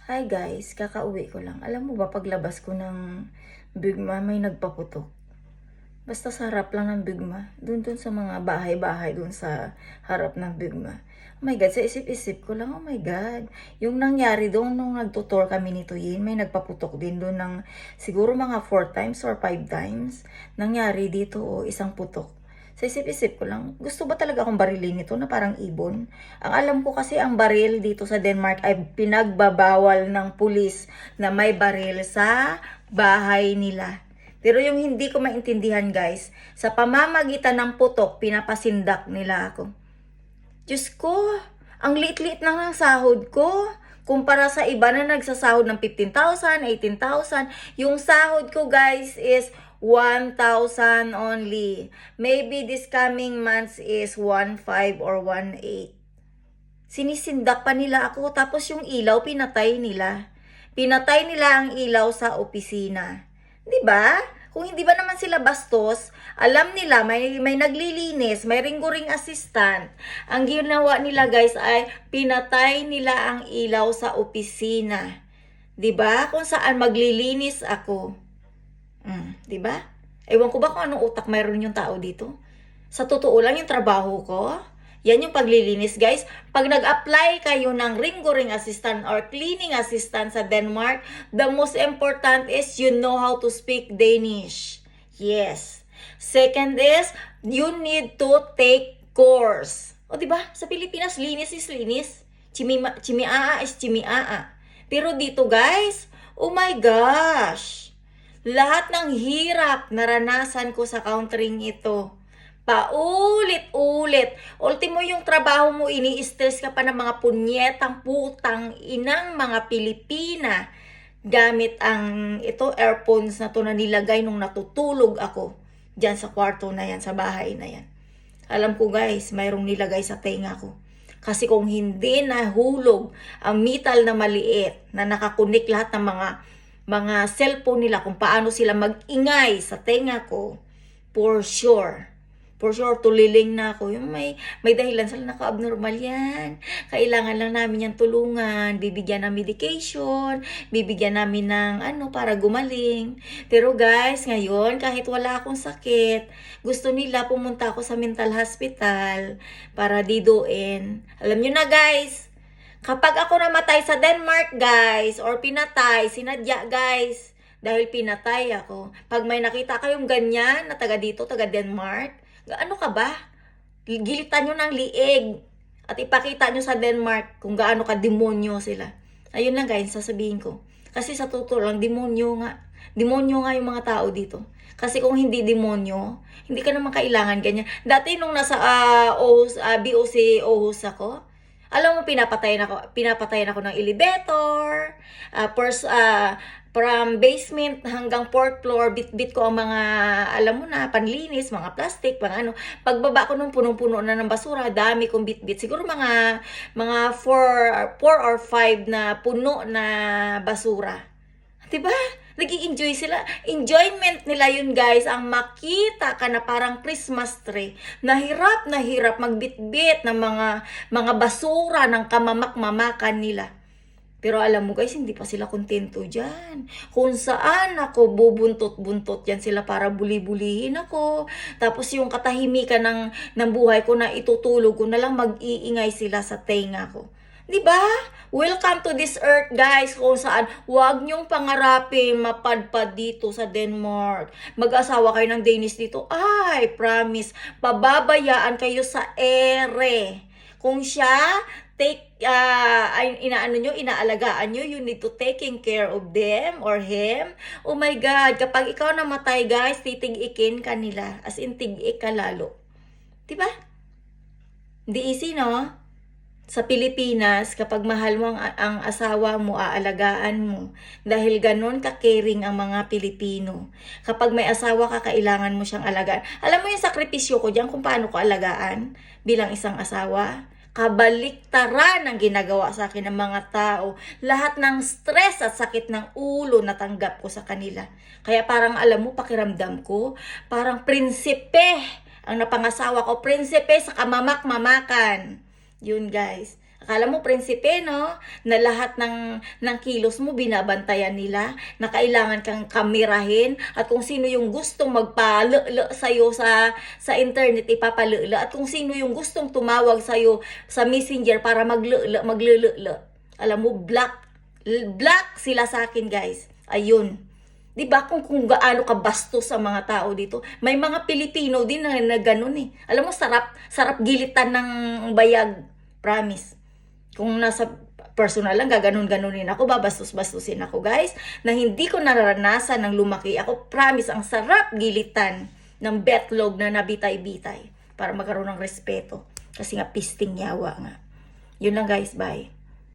Hi guys, kakauwi ko lang. Alam mo ba, paglabas ko ng Bigma, may nagpaputok. Basta sa harap lang ng Bigma. Dun sa mga bahay-bahay, dun sa harap ng Bigma. Oh my God, sa isip-isip ko lang, oh my God. Yung nangyari doon nung nagtutor kami ni Tuyin, may nagpaputok din doon ng siguro mga 4 times or 5 times. Nangyari dito, isang putok. Sa isip-isip ko lang, gusto ba talaga akong barilin ito na parang ibon? Ang alam ko kasi ang baril dito sa Denmark ay pinagbabawal ng pulis na may baril sa bahay nila. Pero yung hindi ko maintindihan guys, sa pamamagitan ng putok, pinapasindak nila ako. Diyos ko, ang liit-liit na ng sahod ko. Kumpara sa iba na nagsasahod ng 15,000, 18,000, yung sahod ko guys is 1,000 only. Maybe this coming month is 1,500 or 1,800. Sinisindak pa nila ako, tapos yung ilaw pinatay nila. Pinatay nila ang ilaw sa opisina. 'Di ba? Kung hindi ba naman sila bastos, alam nila may naglilinis, may ring assistant. Ang ginawa nila guys ay pinatay nila ang ilaw sa opisina. 'Di ba? Kung saan maglilinis ako. 'Di ba? Ewan ko ba kung anong utak mayroon yung tao dito. Sa totoo lang yung trabaho ko, yan yung paglilinis guys. Pag nag-apply kayo ng ring assistant or cleaning assistant sa Denmark, the most important is you know how to speak Danish. Yes. Second is, you need to take course. O diba? Sa Pilipinas, linis is linis. Chimiaa is chimiaa. Pero dito guys, oh my gosh. Lahat ng hirap naranasan ko sa countering ito. Paulit-ulit. Ultimo yung trabaho mo, ini-stress ka pa ng mga punyetang putang inang mga Pilipina. Gamit ang earphones na to na nilagay nung natutulog ako. Diyan sa kwarto na yan, sa bahay na yan. Alam ko guys, mayroong nilagay sa tenga ko. Kasi kung hindi nahulog ang metal na maliit na nakakunik lahat ng mga cellphone nila kung paano sila mag-ingay sa tenga ko, for sure, tuliling na ako. Yung may dahilan sila, naka-abnormal yan. Kailangan lang namin yan tulungan. Bibigyan ng medication, bibigyan namin ng para gumaling. Pero guys, ngayon, kahit wala akong sakit, gusto nila pumunta ako sa mental hospital para diduin. Alam nyo na guys, kapag ako namatay sa Denmark guys, or pinatay, sinadya guys, dahil pinatay ako. Pag may nakita kayong ganyan na taga dito, taga Denmark, ano ka ba? Gilitan nyo ng liig at ipakita nyo sa Denmark kung gaano ka demonyo sila. Ayun lang guys, sasabihin ko. Kasi sa totoo lang, demonyo nga. Demonyo nga yung mga tao dito. Kasi kung hindi demonyo, hindi ka naman kailangan ganyan. Dati nung nasa BOC Ohus ako, alam mo, pinapatayan ako ng elevator, from basement hanggang 4th floor, bit-bit ko ang mga, alam mo na, panlinis, mga plastic, mga ano. Pagbaba ko nung punong-puno na ng basura, dami kong bit-bit. Siguro mga 4 or 5 na puno na basura. Diba? Nag-i-enjoy sila. Enjoyment nila yun guys, ang makita ka na parang Christmas tree. Nahirap magbitbit ng mga basura ng kamamak-mamakan nila. Pero alam mo guys, hindi pa sila kontento dyan. Kung saan ako bubuntot-buntot yan sila para buli-bulihin ako. Tapos yung katahimikan ng buhay ko na itutulog ko na lang, mag-iingay sila sa tenga ko. Diba? Welcome to this earth guys, kung saan huwag nyong pangarapin mapadpad dito sa Denmark. Mag-asawa kayo ng Danish dito, ay promise, pababayaan kayo sa ere. Kung siya inaalagaan nyo, you need to taking care of them or him. Oh my God, kapag ikaw namatay guys, titig-ikin ka nila, as in tig-ik ka lalo. Diba? Di easy, no? Sa Pilipinas, kapag mahal mo ang asawa mo, aalagaan mo. Dahil ganun ka-caring ang mga Pilipino. Kapag may asawa ka, kailangan mo siyang alagaan. Alam mo yung sakripisyo ko diyan kung paano ko alagaan bilang isang asawa? Kabaliktaran ang ginagawa sa akin ng mga tao. Lahat ng stress at sakit ng ulo natanggap ko sa kanila. Kaya parang alam mo, pakiramdam ko, parang prinsipe ang napangasawa ko. Prinsipe sa kamamak-mamakan. Yun guys. Akala mo prinsipe, no? Na lahat ng kilos mo binabantayan nila, na kailangan kang kamerahin, at kung sino yung gustong magpalala sa'yo sa internet, ipapalala, at kung sino yung gustong tumawag sa'yo sa messenger para maglulula. Alam mo, black sila sa akin, guys. Ayun. 'Di ba kung gaano kabastos sa mga tao dito? May mga Pilipino din na ganun eh. Alam mo, sarap gilitan ng bayag. Promise. Kung nasa personal lang, gaganon-ganonin ako, babastos-bastusin ako, guys, na hindi ko nararanasan ng lumaki ako. Promise, ang sarap gilitan ng betlog na nabitay-bitay para magkaroon ng respeto. Kasi nga, pisting yawa nga. Yun lang, guys. Bye.